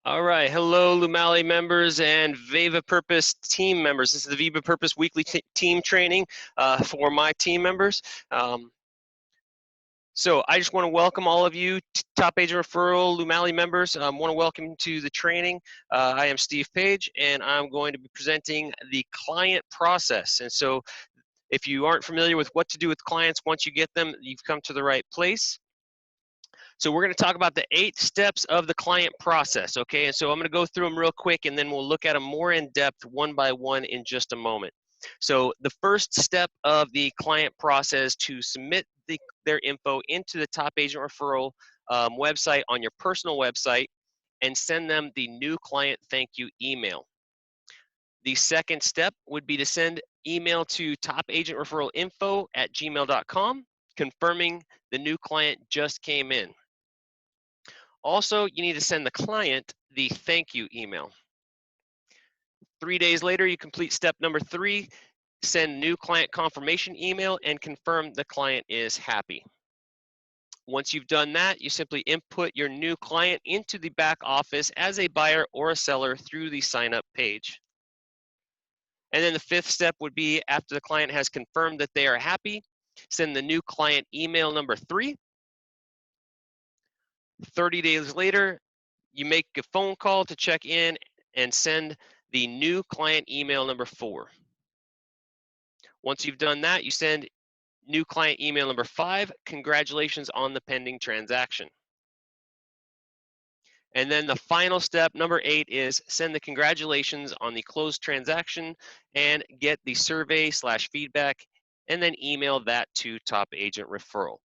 All right, hello LUMALLIE members and Viva Purpose team members. This is the Viva Purpose weekly team training for my team members. So I just want to welcome all of you, Top Agent Referral LUMALLIE members. I want to welcome you to the training. I am Steve Page, and I'm going to be presenting the client process. And so if you aren't familiar with what to do with clients once you get them, you've come to the right place. So we're going to talk about the 8 steps of the client process, okay? And so I'm going to go through them real quick, and then we'll look at them more in depth one by one in just a moment. So the first step of the client process to submit their info into the Top Agent Referral website on your personal website and send them the new client thank you email. The second step would be to send email to topagentreferralinfo@gmail.com confirming the new client just came in. Also, you need to send the client the thank you email. 3 days later, you complete step number 3, send new client confirmation email and confirm the client is happy. Once you've done that, you simply input your new client into the back office as a buyer or a seller through the sign up page. And then the 5th step would be, after the client has confirmed that they are happy, send the new client email number 3. 30 days later, you make a phone call to check in and send the new client email number 4. Once you've done that, you send new client email number 5, congratulations on the pending transaction. And then the final step, number 8, is send the congratulations on the closed transaction and get the survey/feedback and then email that to Top Agent Referral.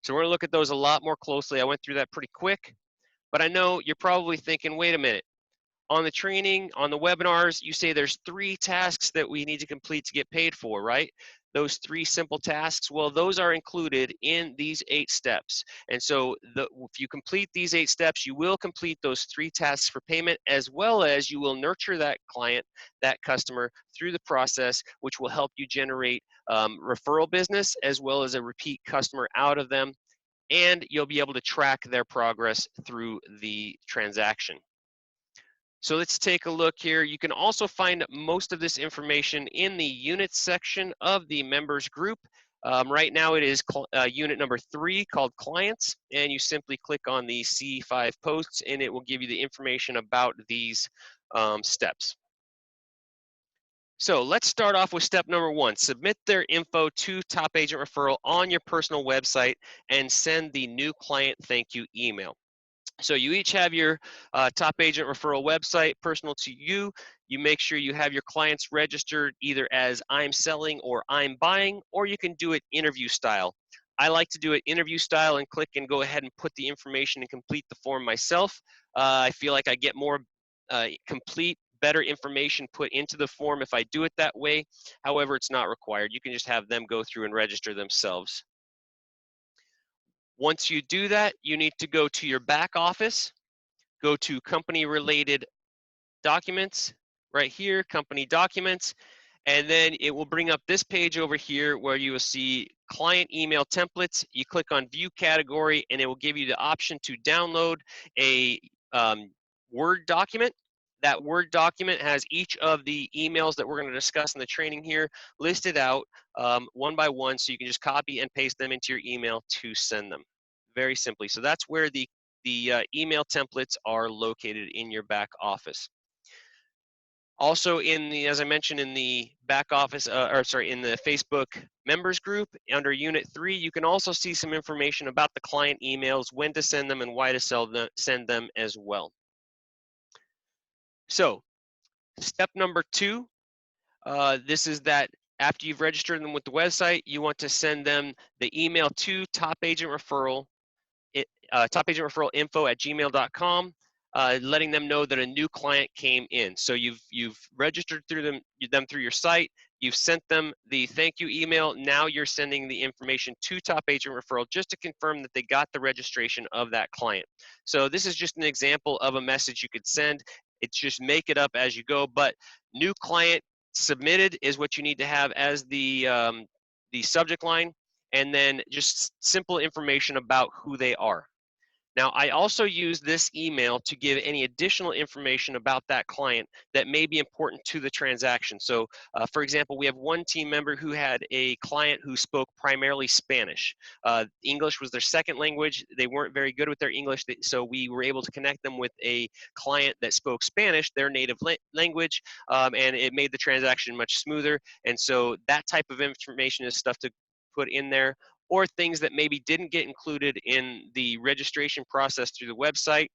So we're gonna look at those a lot more closely. I went through that pretty quick, but I know you're probably thinking, wait a minute, on the training, on the webinars, you say there's 3 tasks that we need to complete to get paid for, right? Those 3 simple tasks, well, those are included in these 8 steps. And so if you complete these 8 steps, you will complete those 3 tasks for payment, as well as you will nurture that client, that customer, through the process, which will help you generate referral business as well as a repeat customer out of them. And you'll be able to track their progress through the transaction. So let's take a look here. You can also find most of this information in the units section of the members group. Right now it is unit number 3 called clients, and you simply click on the C5 posts and it will give you the information about these steps. So let's start off with step number 1. Submit their info to Top Agent Referral on your personal website and send the new client thank you email. So you each have your Top Agent Referral website personal to you. You make sure you have your clients registered either as I'm selling or I'm buying, or you can do it interview style. I like to do it interview style and click and go ahead and put the information and complete the form myself. I feel like I get more complete, better information put into the form if I do it that way. However, it's not required. You can just have them go through and register themselves. Once you do that, you need to go to your back office, go to company related documents, right here, company documents, and then it will bring up this page over here where you will see client email templates. You click on view category and it will give you the option to download a Word document. That Word document has each of the emails that we're going to discuss in the training here listed out one by one, so you can just copy and paste them into your email to send them very simply. So that's where the email templates are located in your back office. Also in the, as I mentioned, in the back office, in the Facebook members group under Unit 3, you can also see some information about the client emails, when to send them, and why to send them as well. So step number 2, this is that after you've registered them with the website, you want to send them the email to Top Agent Referral, topagentreferralinfo@gmail.com, letting them know that a new client came in. So you've registered through them through your site, you've sent them the thank you email, now you're sending the information to Top Agent Referral just to confirm that they got the registration of that client. So this is just an example of a message you could send. It's just make it up as you go, but new client submitted is what you need to have as the subject line, and then just simple information about who they are. Now, I also use this email to give any additional information about that client that may be important to the transaction. So, for example, we have one team member who had a client who spoke primarily Spanish. English was their second language. They weren't very good with their English, so we were able to connect them with a client that spoke Spanish, their native language, and it made the transaction much smoother. And so that type of information is stuff to put in there, or things that maybe didn't get included in the registration process through the website.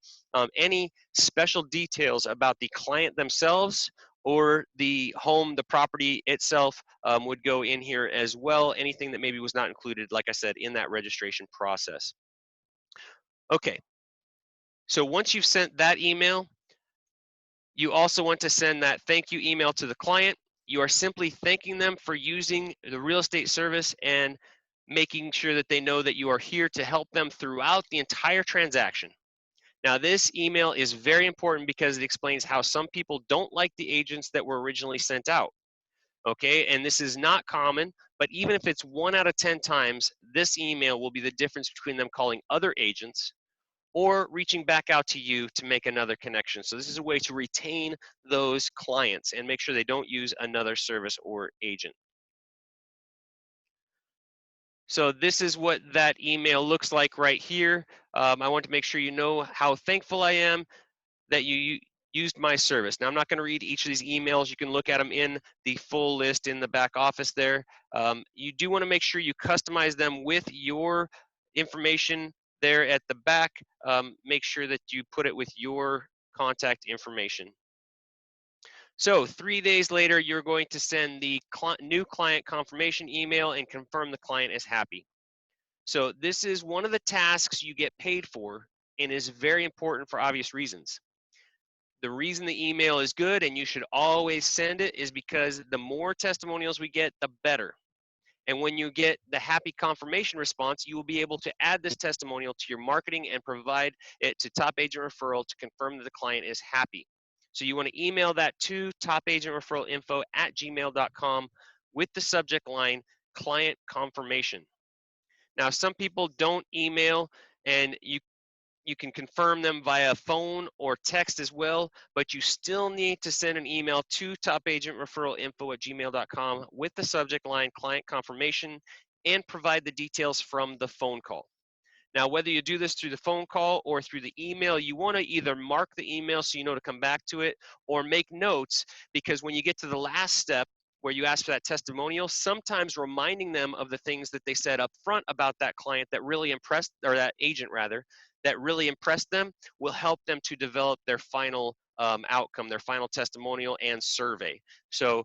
Any special details about the client themselves or the home, the property itself would go in here as well. Anything that maybe was not included, like I said, in that registration process. Okay, so once you've sent that email, you also want to send that thank you email to the client. You are simply thanking them for using the real estate service and making sure that they know that you are here to help them throughout the entire transaction. Now, this email is very important because it explains how some people don't like the agents that were originally sent out. Okay, and this is not common, but even if it's 1 out of 10 times, this email will be the difference between them calling other agents or reaching back out to you to make another connection. So this is a way to retain those clients and make sure they don't use another service or agent. So this is what that email looks like right here. I want to make sure you know how thankful I am that you used my service. Now, I'm not going to read each of these emails. You can look at them in the full list in the back office there. You do want to make sure you customize them with your information there at the back. Make sure that you put it with your contact information. So 3 days later, you're going to send the new client confirmation email and confirm the client is happy. So this is one of the tasks you get paid for and is very important for obvious reasons. The reason the email is good and you should always send it is because the more testimonials we get, the better. And when you get the happy confirmation response, you will be able to add this testimonial to your marketing and provide it to Top Agent Referral to confirm that the client is happy. So you want to email that to topagentreferralinfo@gmail.com with the subject line client confirmation. Now, some people don't email, and you can confirm them via phone or text as well, but you still need to send an email to topagentreferralinfo@gmail.com with the subject line client confirmation and provide the details from the phone call. Now, whether you do this through the phone call or through the email, you want to either mark the email so you know to come back to it or make notes, because when you get to the last step where you ask for that testimonial, sometimes reminding them of the things that they said up front about that client that really impressed, or that agent rather, that really impressed them will help them to develop their final outcome, their final testimonial and survey. So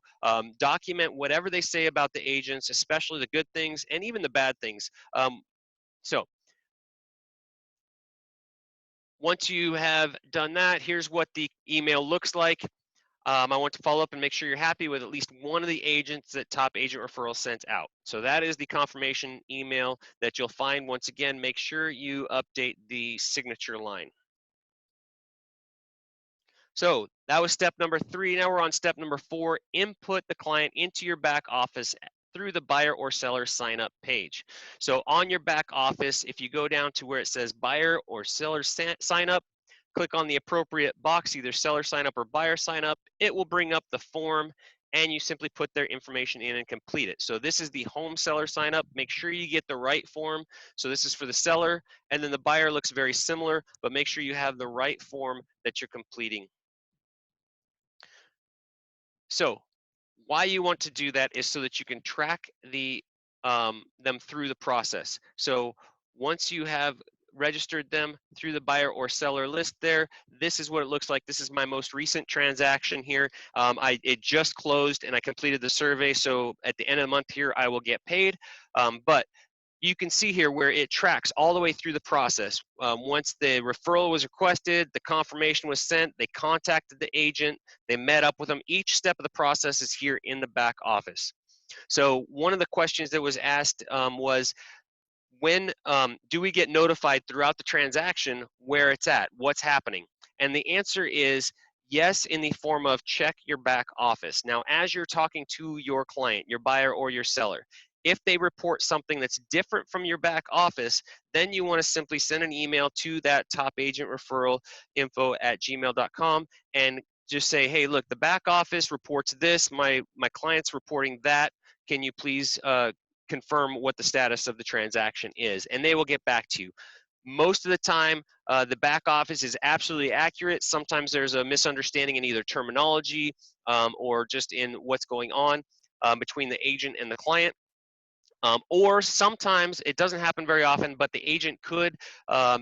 document whatever they say about the agents, especially the good things and even the bad things. So once you have done that, here's what the email looks like. I want to follow up and make sure you're happy with at least one of the agents that Top Agent Referral sent out. So that is the confirmation email that you'll find. Once again, make sure you update the signature line. So that was step number 3. Now we're on step number 4, input the client into your back office through the buyer or seller sign up page. So on your back office, if you go down to where it says buyer or seller sign up, click on the appropriate box, either seller sign up or buyer sign up. It will bring up the form and you simply put their information in and complete it. So this is the home seller sign up. Make sure you get the right form. So this is for the seller, and then the buyer looks very similar, but make sure you have the right form that you're completing. So why you want to do that is so that you can track them through the process. So once you have registered them through the buyer or seller list there, this is what it looks like. This is my most recent transaction here. It just closed and I completed the survey. So at the end of the month here, I will get paid. But you can see here where it tracks all the way through the process. Once the referral was requested, the confirmation was sent, they contacted the agent, they met up with them. Each step of the process is here in the back office. So one of the questions that was asked was, when do we get notified throughout the transaction where it's at, what's happening? And the answer is yes, in the form of check your back office. Now, as you're talking to your client, your buyer or your seller, If they report something that's different from your back office, then you want to simply send an email to that top agent referral info@gmail.com and just say, hey, look, the back office reports this, my client's reporting that. Can you please confirm what the status of the transaction is? And they will get back to you. Most of the time, the back office is absolutely accurate. Sometimes there's a misunderstanding in either terminology or just in what's going on between the agent and the client. Or sometimes it doesn't happen very often, but the agent could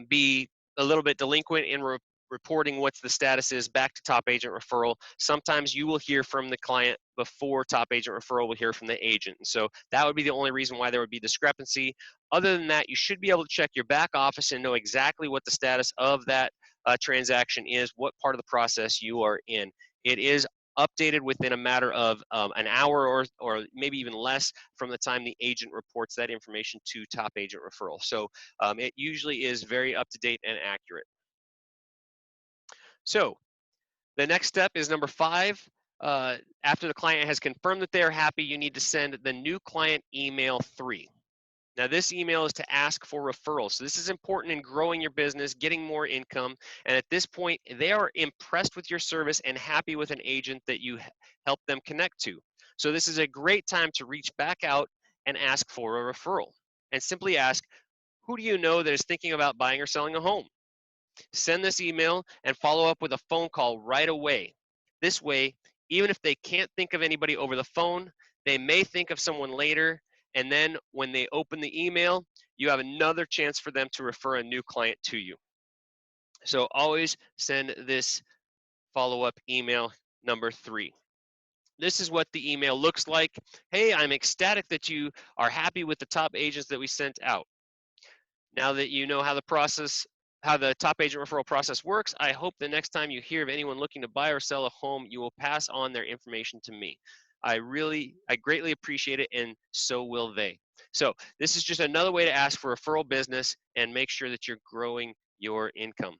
be a little bit delinquent in reporting what's the status is back to top agent referral. Sometimes you will hear from the client before top agent referral will hear from the agent. So that would be the only reason why there would be discrepancy. Other than that, you should be able to check your back office and know exactly what the status of that transaction is, what part of the process you are in. It is updated within a matter of an hour or maybe even less from the time the agent reports that information to top agent referral. So it usually is very up to date and accurate. So the next step is number 5. After the client has confirmed that they're happy, you need to send the new client email 3. Now, this email is to ask for referrals. So this is important in growing your business, getting more income. And at this point, they are impressed with your service and happy with an agent that you help them connect to. So this is a great time to reach back out and ask for a referral. And simply ask, who do you know that is thinking about buying or selling a home? Send this email and follow up with a phone call right away. This way, even if they can't think of anybody over the phone, they may think of someone later. And then when they open the email, you have another chance for them to refer a new client to you. So always send this follow-up email number 3. This is what the email looks like. Hey, I'm ecstatic that you are happy with the top agents that we sent out. Now that you know how the top agent referral process works, I hope the next time you hear of anyone looking to buy or sell a home, you will pass on their information to me. I greatly appreciate it, and so will they. So this is just another way to ask for referral business and make sure that you're growing your income.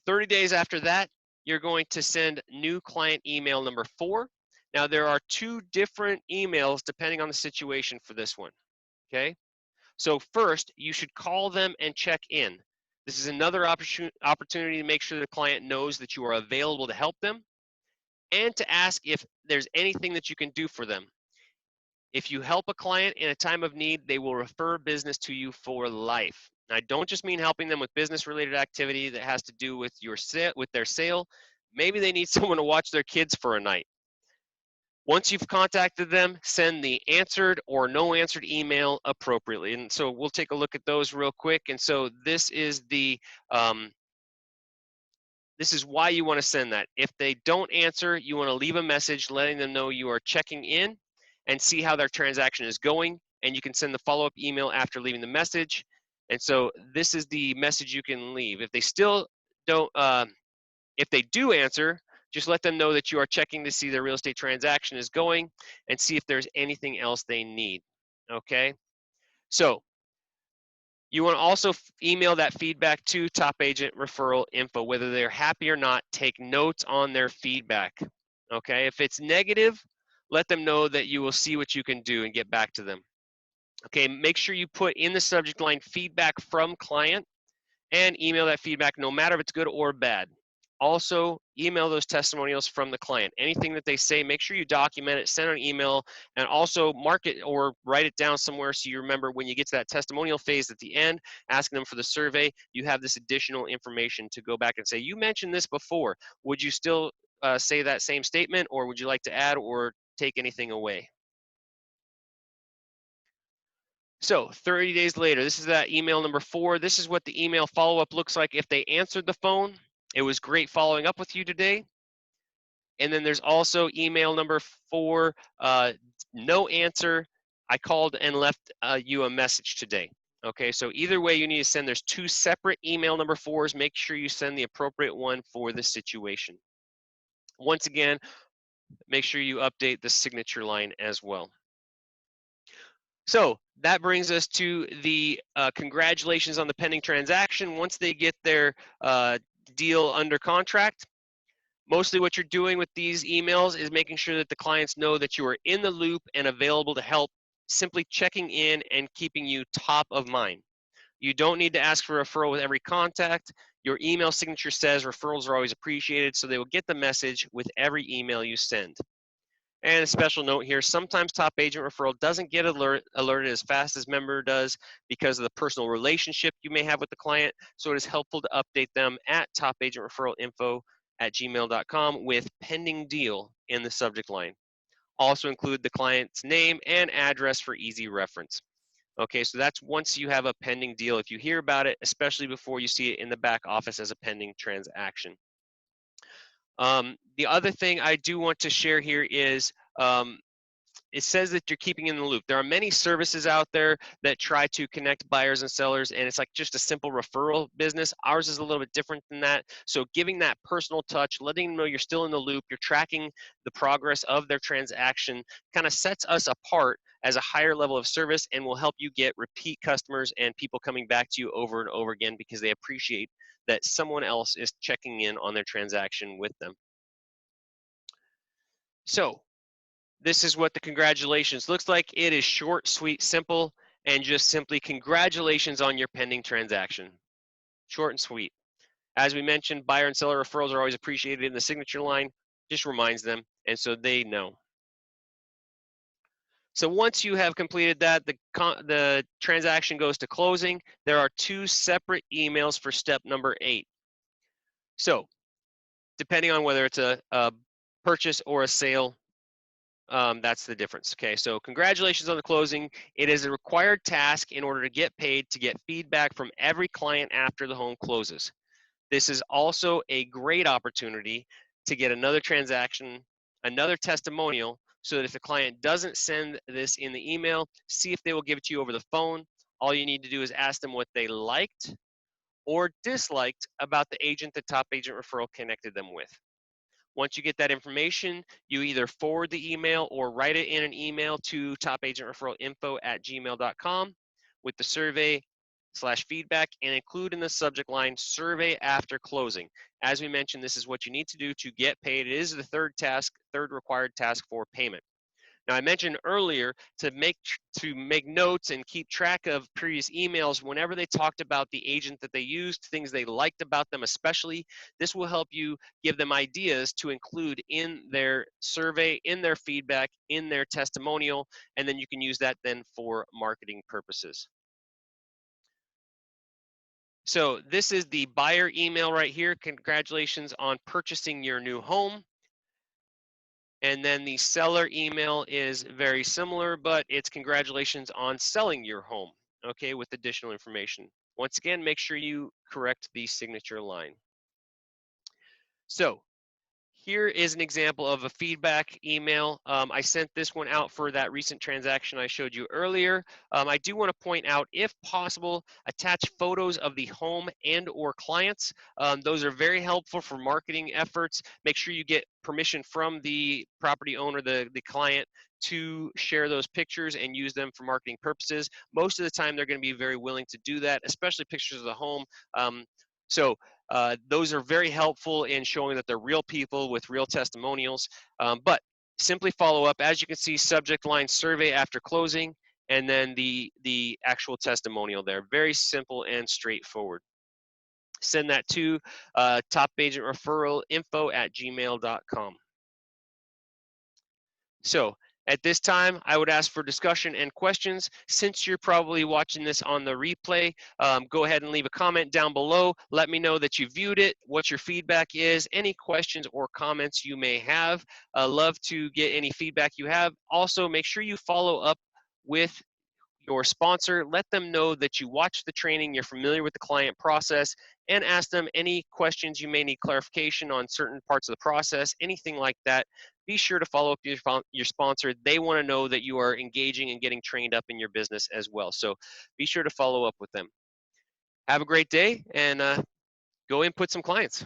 30 days after that, you're going to send new client email number 4. Now there are 2 different emails depending on the situation for this one, okay? So first, you should call them and check in. This is another opportunity to make sure the client knows that you are available to help them and to ask if there's anything that you can do for them. If you help a client in a time of need, they will refer business to you for life. I don't just mean helping them with business-related activity that has to do with their sale. Maybe they need someone to watch their kids for a night. Once you've contacted them, send the answered or no answered email appropriately. And so we'll take a look at those real quick. And so this is why you want to send that. If they don't answer, you want to leave a message letting them know you are checking in and see how their transaction is going. And you can send the follow-up email after leaving the message. And so this is the message you can leave. If they still don't, if they do answer, just let them know that you are checking to see their real estate transaction is going and see if there's anything else they need, okay? So you want to also email that feedback to top agent referral info, whether they're happy or not. Take notes on their feedback, okay? If it's negative, let them know that you will see what you can do and get back to them. Okay, make sure you put in the subject line feedback from client and email that feedback no matter if it's good or bad. Also, email those testimonials from the client. Anything that they say, make sure you document it, send an email, and also mark it or write it down somewhere so you remember when you get to that testimonial phase at the end, asking them for the survey, you have this additional information to go back and say, you mentioned this before. Would you still say that same statement, or would you like to add or take anything away? So 30 days later, this is that email number 4. This is what the email follow-up looks like if they answered the phone. It was great following up with you today. And then there's also email number 4, no answer. I called and left you a message today. Okay, so either way you need to send, there's 2 separate email number 4s. Make sure you send the appropriate one for the situation. Once again, make sure you update the signature line as well. So that brings us to the congratulations on the pending transaction. Once they get their deal under contract, mostly what you're doing with these emails is making sure that the clients know that you are in the loop and available to help simply checking in and keeping you top of mind. You don't need to ask for a referral with every contact. Your email signature says referrals are always appreciated, so they will get the message with every email you send. And a special note here, sometimes top agent referral doesn't get alerted as fast as member does because of the personal relationship you may have with the client. So it is helpful to update them at topagentreferralinfo@gmail.com with pending deal in the subject line. Also include the client's name and address for easy reference. Okay, so that's once you have a pending deal. If you hear about it, especially before you see it in the back office as a pending transaction. The other thing I do want to share here is it says that you're keeping in the loop. There are many services out there that try to connect buyers and sellers, and it's like just a simple referral business. Ours is a little bit different than that. So giving that personal touch, letting them know you're still in the loop, you're tracking the progress of their transaction, kind of sets us apart as a higher level of service and will help you get repeat customers and people coming back to you over and over again because they appreciate that someone else is checking in on their transaction with them. So this is what the congratulations looks like. It is short, sweet, simple, and just simply congratulations on your pending transaction. Short and sweet. As we mentioned, buyer and seller referrals are always appreciated in the signature line. Just reminds them, and so they know. So once you have completed that, the transaction goes to closing. There are 2 separate emails for step number 8. So depending on whether it's a purchase or a sale, that's the difference. Okay, so congratulations on the closing. It is a required task in order to get paid to get feedback from every client after the home closes. This is also a great opportunity to get another transaction, another testimonial, so that if the client doesn't send this in the email, see if they will give it to you over the phone. All you need to do is ask them what they liked or disliked about the agent that Top Agent Referral connected them with. Once you get that information, you either forward the email or write it in an email to topagentreferralinfo@gmail.com with the survey/feedback and include in the subject line survey after closing. As we mentioned, this is what you need to do to get paid. It is the third required task for payment. Now, I mentioned earlier to make notes and keep track of previous emails whenever they talked about the agent that they used, things they liked about them especially. This will help you give them ideas to include in their survey, in their feedback, in their testimonial, and then you can use that then for marketing purposes. So this is the buyer email right here. Congratulations on purchasing your new home. And then the seller email is very similar, but it's congratulations on selling your home, okay, with additional information. Once again, make sure you correct the signature line. So here is an example of a feedback email. I sent this one out for that recent transaction I showed you earlier. I do want to point out, if possible, attach photos of the home and or clients. Those are very helpful for marketing efforts. Make sure you get permission from the property owner, the client, to share those pictures and use them for marketing purposes. Most of the time, they're going to be very willing to do that, especially pictures of the home. Those are very helpful in showing that they're real people with real testimonials. But simply follow up. As you can see, subject line survey after closing, and then the actual testimonial there. Very simple and straightforward. Send that to topagentreferralinfo@gmail.com. So at this time, I would ask for discussion and questions. Since you're probably watching this on the replay, go ahead and leave a comment down below. Let me know that you viewed it, what your feedback is, any questions or comments you may have. Love to get any feedback you have. Also, make sure you follow up with your sponsor. Let them know that you watched the training, you're familiar with the client process, and ask them any questions you may need clarification on certain parts of the process, anything like that. Be sure to follow up your sponsor. They want to know that you are engaging and getting trained up in your business as well. So be sure to follow up with them. Have a great day and go input some clients.